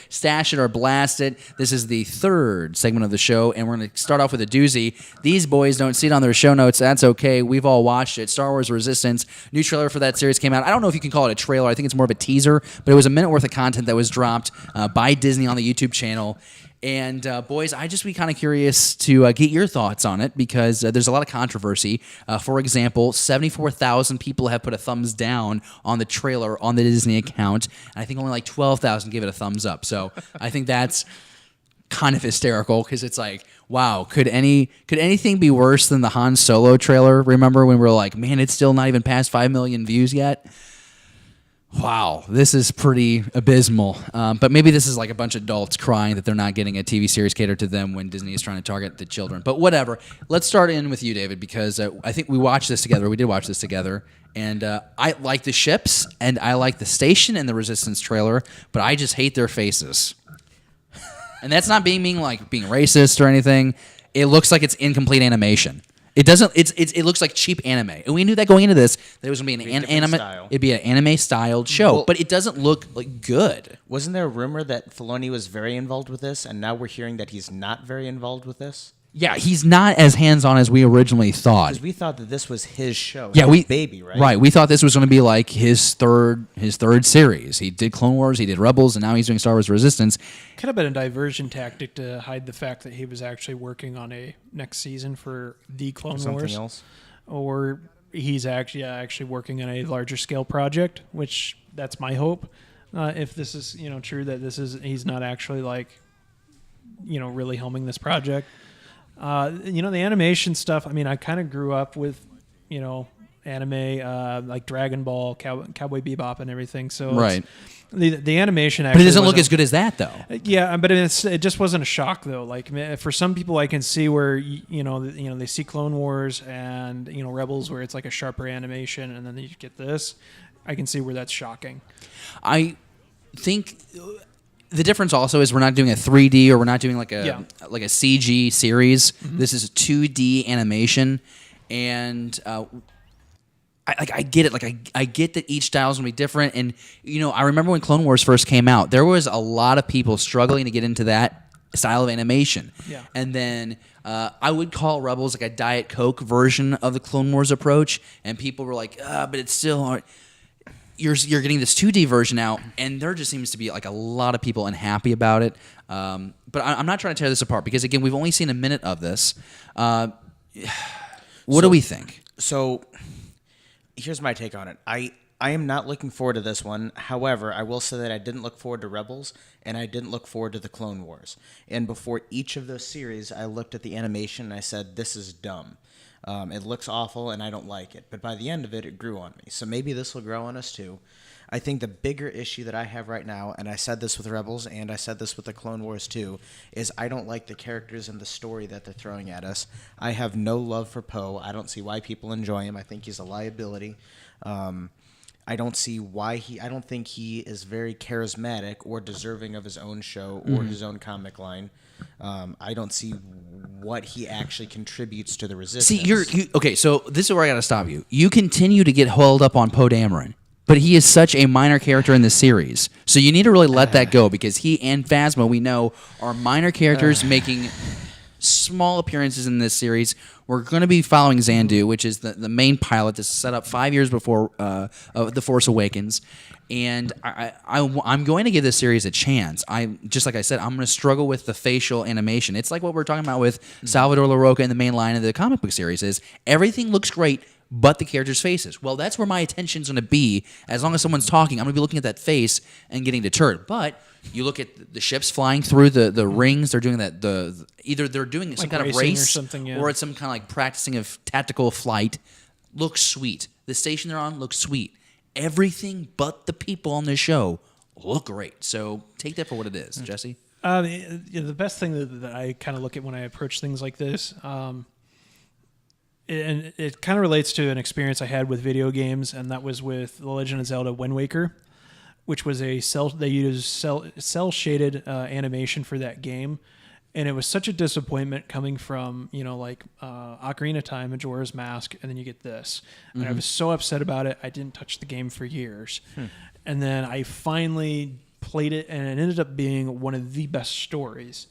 Stash It or Blast It. This is the third segment of the show, and we're going to start off with a doozy. These boys don't see it on their show notes. That's okay. We've all watched it. Star Wars Resistance. New trailer for that series came out. I don't know if you can call it a trailer. I think it's more of a teaser, but it was a minute worth of content that was dropped by Disney on the YouTube channel. And boys, I just be kind of curious to get your thoughts on it because there's a lot of controversy. For example, 74,000 people have put a thumbs down on the trailer on the Disney account, and I think only like 12,000 give it a thumbs up. So I think that's kind of hysterical because it's like, wow, could anything be worse than the Han Solo trailer? Remember when we were like, man, it's still not even past 5 million views yet? Wow, this is pretty abysmal. But maybe this is like a bunch of adults crying that they're not getting a TV series catered to them when Disney is trying to target the children. But whatever. Let's start in with you, David, because I think we watched this together. We did watch this together. And I like the ships, and I like the station and the Resistance trailer, but I just hate their faces. And that's not being racist or anything. It looks like it's incomplete animation. It doesn't. It looks like cheap anime, and we knew that going into this that it was going to be an anime. It'd be an anime styled show, well, but it doesn't look like good. Wasn't there a rumor that Filoni was very involved with this, and now we're hearing that he's not very involved with this? Yeah, he's not as hands-on as we originally thought. Because we thought that this was his show. Yeah, baby, right? Right. We thought this was going to be like his third series. He did Clone Wars, he did Rebels, and now he's doing Star Wars Resistance. Could have been a diversion tactic to hide the fact that he was actually working on a next season for the Clone Wars. Something else. Or he's actually working on a larger scale project, which that's my hope. If this is true that he's not actually really helming this project. The animation stuff, I mean, I kind of grew up with, anime, like Dragon Ball, Cowboy Bebop and everything. So right. The animation actually But it doesn't look as good as that, though. Yeah, but it just wasn't a shock, though. Like, for some people, I can see where, they see Clone Wars and, Rebels where it's like a sharper animation, and then you get this. I can see where that's shocking. I think the difference also is we're not doing a 3D or we're not doing like a CG series. Mm-hmm. This is a 2D animation, and I get it. Like I get that each style is gonna be different, and I remember when Clone Wars first came out, there was a lot of people struggling to get into that style of animation. Yeah. And then I would call Rebels like a Diet Coke version of the Clone Wars approach, and people were like, but it's still hard. You're getting this 2D version out, and there just seems to be like a lot of people unhappy about it. But I'm not trying to tear this apart because, again, we've only seen a minute of this. What do we think? So here's my take on it. I am not looking forward to this one. However, I will say that I didn't look forward to Rebels, and I didn't look forward to the Clone Wars. And before each of those series, I looked at the animation and I said, this is dumb. It looks awful, and I don't like it. But by the end of it, it grew on me. So maybe this will grow on us, too. I think the bigger issue that I have right now, and I said this with Rebels, and I said this with the Clone Wars, too, is I don't like the characters and the story that they're throwing at us. I have no love for Poe. I don't see why people enjoy him. I think he's a liability. I don't see why I don't think he is very charismatic or deserving of his own show or his own comic line. I don't see what he actually contributes to the Resistance. See, okay, so this is where I got to stop you. You continue to get held up on Poe Dameron, but he is such a minor character in this series. So you need to really let that go because he and Phasma, we know, are minor characters making small appearances in this series. We're going to be following Xandu, which is the main pilot that's set up 5 years before The Force Awakens. And I'm going to give this series a chance. Just like I said, I'm going to struggle with the facial animation. It's like what we're talking about with Salvador LaRocca in the main line of the comic book series is everything looks great but the characters' faces. Well, that's where my attention's going to be. As long as someone's talking, I'm going to be looking at that face and getting deterred. But you look at the ships flying through the rings. They're doing that. Either they're doing some kind of race or something, or it's some kind of like practicing of tactical flight. Looks sweet. The station they're on looks sweet. Everything but the people on this show look great. So take that for what it is, Jesse. The best thing that I kind of look at when I approach things like this, and it kind of relates to an experience I had with video games, and that was with The Legend of Zelda Wind Waker, which was they used cell shaded animation for that game. And it was such a disappointment coming from, Ocarina of Time, Majora's Mask, and then you get this. Mm-hmm. And I was so upset about it, I didn't touch the game for years. And then I finally played it, and it ended up being one of the best stories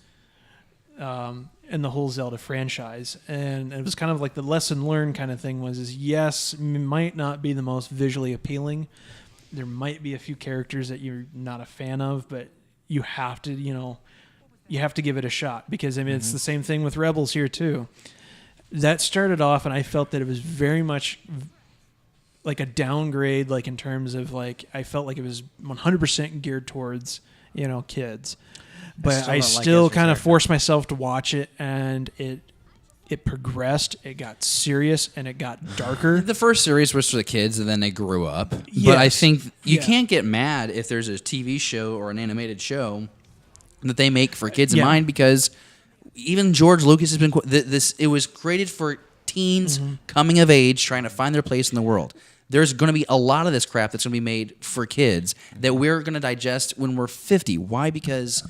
in the whole Zelda franchise. And it was kind of like the lesson learned kind of thing is yes, it might not be the most visually appealing. There might be a few characters that you're not a fan of, but you have to, you have to give it a shot, because I mean, it's the same thing with Rebels here too. That started off, and I felt that it was very much like a downgrade, like in terms of like, I felt like it was 100% geared towards, kids. But I still kind of forced myself to watch it, and it progressed, it got serious, and it got darker. The first series was for the kids, and then they grew up. Yes. But I think you Yeah. can't get mad if there's a TV show or an animated show that they make for kids in Yeah. mind, because even George Lucas has been it was created for teens coming of age trying to find their place in the world. There's going to be a lot of this crap that's going to be made for kids that we're going to digest when we're 50. Why? Because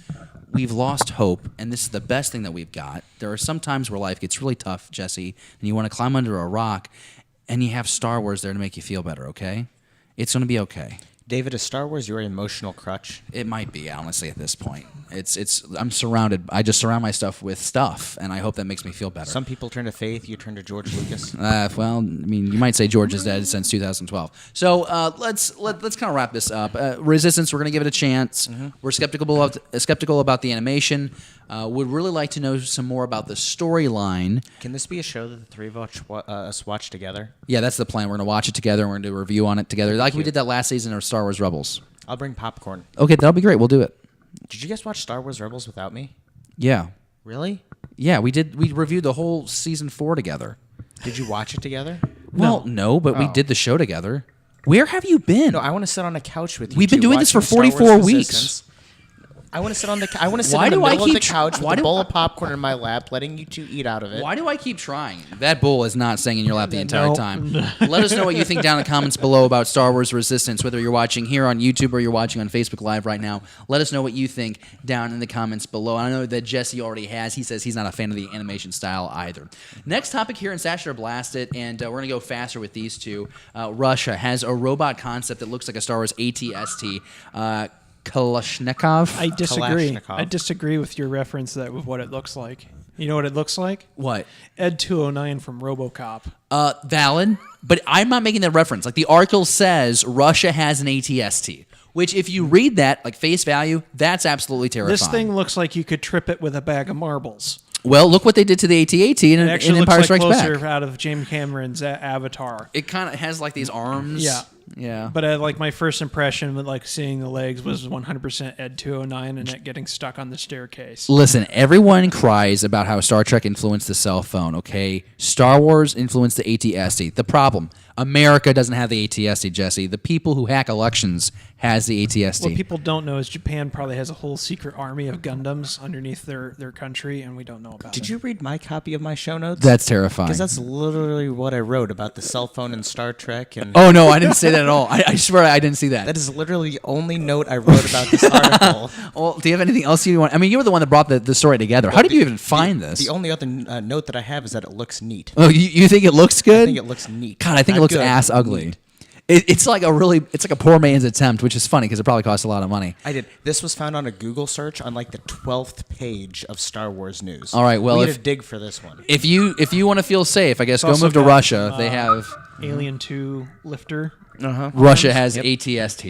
we've lost hope, and this is the best thing that we've got. There are some times where life gets really tough, Jesse, and you want to climb under a rock, and you have Star Wars there to make you feel better, okay? It's going to be okay. David, is Star Wars your emotional crutch? It might be, honestly, at this point. I'm surrounded. I just surround myself with stuff, and I hope that makes me feel better. Some people turn to faith. You turn to George Lucas. Well, I mean, you might say George is dead since 2012. So let's kind of wrap this up. Resistance, we're going to give it a chance. We're skeptical about the animation. Would really like to know some more about the storyline. Can this be a show that the three of us watch together? Yeah, that's the plan. We're going to watch it together, and we're going to do a review on it together, like we did that last season of Star Wars Rebels. I'll bring popcorn. Okay, that'll be great. We'll do it. Did you guys watch Star Wars Rebels without me? Yeah. Really? Yeah, we did. We reviewed the whole season 4 together. Did you watch it together? Well, no, but we Oh. did the show together. Where have you been? No, I want to sit on a couch with you. We've been two doing this for watching Star Wars 44 weeks. Resistance. I want to sit on the. I want to sit Why in the do I middle of the keep tr- couch why with a do- bowl of popcorn in my lap, letting you two eat out of it. Why do I keep trying? That bull is not staying in your lap the entire No. time. Let us know what you think down in the comments below about Star Wars Resistance, whether you're watching here on YouTube or you're watching on Facebook Live right now. Let us know what you think down in the comments below. I know that Jesse already has. He says he's not a fan of the animation style either. Next topic here in Sash or Blast It, and we're going to go faster with these two. Russia has a robot concept that looks like a Star Wars AT-ST. Kalashnikov. I disagree. Kalashnikov. I disagree with your reference that with what it looks like. You know what it looks like? What? Ed 209 from RoboCop. Valid, but I'm not making that reference. Like the article says, Russia has an AT-ST, which if you read that, like face value, that's absolutely terrifying. This thing looks like you could trip it with a bag of marbles. Well, look what they did to the AT-AT in It actually Empire looks like Strikes closer Back. out of James Cameron's Avatar. It kind of has like these arms. Yeah. Yeah. But like my first impression with like seeing the legs was 100% Ed 209 and it getting stuck on the staircase. Listen, everyone cries about how Star Trek influenced the cell phone, okay? Star Wars influenced the AT-ST. The problem, America doesn't have the AT-ST, Jesse. The people who hack elections has the AT-ST. What people don't know is Japan probably has a whole secret army of Gundams underneath their country, and we don't know about it. Did you read my copy of my show notes? That's terrifying. Because that's literally what I wrote about the cell phone in Star Trek, and Oh, no, I didn't say that at all. I swear I didn't see that. that is literally the only note I wrote about this article. Well, do you have anything else you want? I mean, you were the one that brought the story together. How did you even find this? The only other note that I have is that it looks neat. Oh, you think it looks good? I think it looks neat. God, I think it Not looks good, ass ugly. neat. It's like a poor man's attempt, which is funny because it probably costs a lot of money. I did. This was found on a Google search on like the 12th page of Star Wars news. All right, well, we if- had to dig for this one. If you want to feel safe, I guess It's go also move to got Russia. some, They have Alien 2 lifter. Russia has AT-STs.